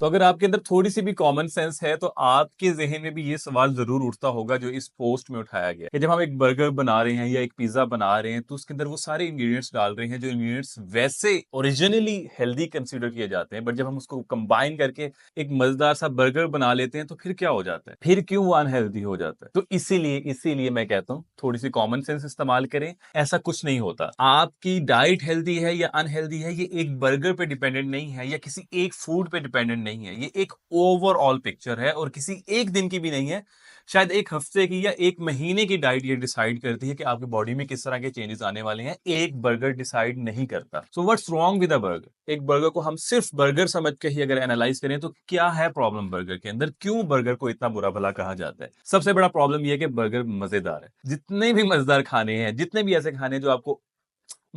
तो अगर आपके अंदर थोड़ी सी भी कॉमन सेंस है तो आपके जहन में भी ये सवाल जरूर उठता होगा जो इस पोस्ट में उठाया गया कि जब हम एक बर्गर बना रहे हैं या एक पिज्जा बना रहे हैं तो उसके अंदर वो सारे इंग्रेडिएंट्स डाल रहे हैं जो इंग्रेडिएंट्स वैसे ओरिजिनली हेल्दी कंसीडर किए जाते हैं, बट जब हम उसको कंबाइन करके एक मजेदार सा बर्गर बना लेते हैं तो फिर क्या हो जाता है, फिर क्यों वो अनहेल्दी हो जाता है। तो इसीलिए मैं कहता हूँ थोड़ी सी कॉमन सेंस इस्तेमाल करें। ऐसा कुछ नहीं होता। आपकी डाइट हेल्दी है या अनहेल्दी है ये एक बर्गर पे डिपेंडेंट नहीं है या किसी एक फूड पे डिपेंडेंट नहीं है, ये एक ओवरऑल पिक्चर है और किसी एक दिन की भी नहीं है। शायद एक हफ्ते की या एक महीने की डाइट ये डिसाइड करती है कि आपकी बॉडी में किस तरह के चेंजेस आने वाले हैं। एक बर्गर डिसाइड नहीं करता। So what's wrong with a burger. एक बर्गर को हम सिर्फ बर्गर समझ के ही अगर एनालाइज करें तो क्या है प्रॉब्लम बर्गर के अंदर, क्यों बर्गर को इतना बुरा भला कहा जाता है। सबसे बड़ा प्रॉब्लम यह है कि बर्गर मजेदार है। जितने भी मजेदार खाने हैं, जितने भी ऐसे खाने जो आपको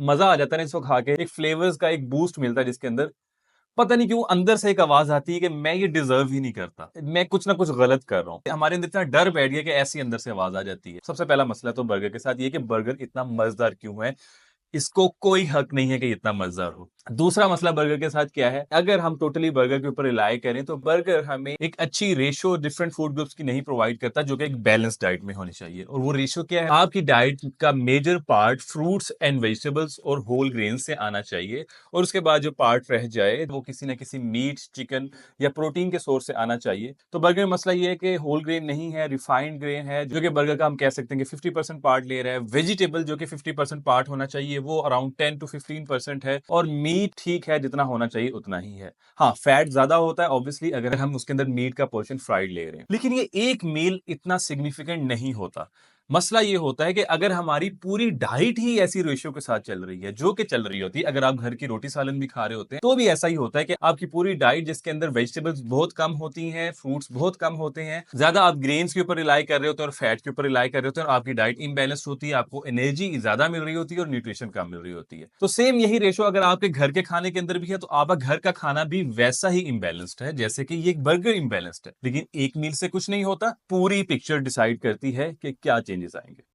मजा आ जाता है ना इसको खा के, एक फ्लेवर्स का एक बूस्ट मिलता है जिसके अंदर पता नहीं क्यों अंदर से एक आवाज आती है कि मैं ये डिजर्व ही नहीं करता, मैं कुछ ना कुछ गलत कर रहा हूं। हमारे अंदर इतना डर बैठ गया कि ऐसी अंदर से आवाज आ जाती है। सबसे पहला मसला तो बर्गर के साथ ये कि बर्गर इतना मजेदार क्यों है, इसको कोई हक नहीं है कि इतना मजेदार हो। दूसरा मसला बर्गर के साथ क्या है, अगर हम टोटली बर्गर के ऊपर रिलाई करें तो बर्गर हमें एक अच्छी रेशो डिफरेंट फूड ग्रुप्स की नहीं प्रोवाइड करता जो कि एक बैलेंस डाइट में होनी चाहिए। और वो रेशो क्या है, आपकी डाइट का major part fruits and vegetables और होल ग्रेन से आना चाहिए और उसके बाद जो पार्ट रह जाए वो किसी ना किसी मीट, चिकन या प्रोटीन के सोर्स से आना चाहिए। तो बर्गर में मसला ये है कि होल ग्रेन नहीं है, रिफाइंड ग्रेन है, जो कि बर्गर का हम कह सकते हैं कि 50% पार्ट ले रहा है। वेजिटेबल जो कि 50% पार्ट होना चाहिए वो अराउंड 10 to 15% है। और मीट ठीक है, जितना होना चाहिए उतना ही है। हाँ, फैट ज्यादा होता है ऑब्वियसली अगर हम उसके अंदर मीट का पोर्शन फ्राइड ले रहे हैं, लेकिन ये एक मील इतना सिग्निफिकेंट नहीं होता। मसला ये होता है कि अगर हमारी पूरी डाइट ही ऐसी रेशियो के साथ चल रही है जो कि चल रही होती है, अगर आप घर की रोटी सालन भी खा रहे होते हैं तो भी ऐसा ही होता है कि आपकी पूरी डाइट जिसके अंदर वेजिटेबल्स बहुत कम होती हैं, फ्रूट्स बहुत कम होते हैं, ज्यादा आप ग्रेन्स के ऊपर रिलाई कर रहे होते हैं और फैट के ऊपर रिलाई कर रहे होते हैं और आपकी डाइट इम्बेलेंस्ड होती है, आपको एनर्जी ज्यादा मिल रही होती है और न्यूट्रिशन कम मिल रही होती है। तो सेम यही रेशो अगर आपके घर के खाने के अंदर भी है तो आपका घर का खाना भी वैसा ही इम्बेलेंस्ड है जैसे कि ये बर्गर इम्बेलेंस्ड है। लेकिन एक मील से कुछ नहीं होता, पूरी पिक्चर डिसाइड करती है कि क्या चेंजेस आएंगे।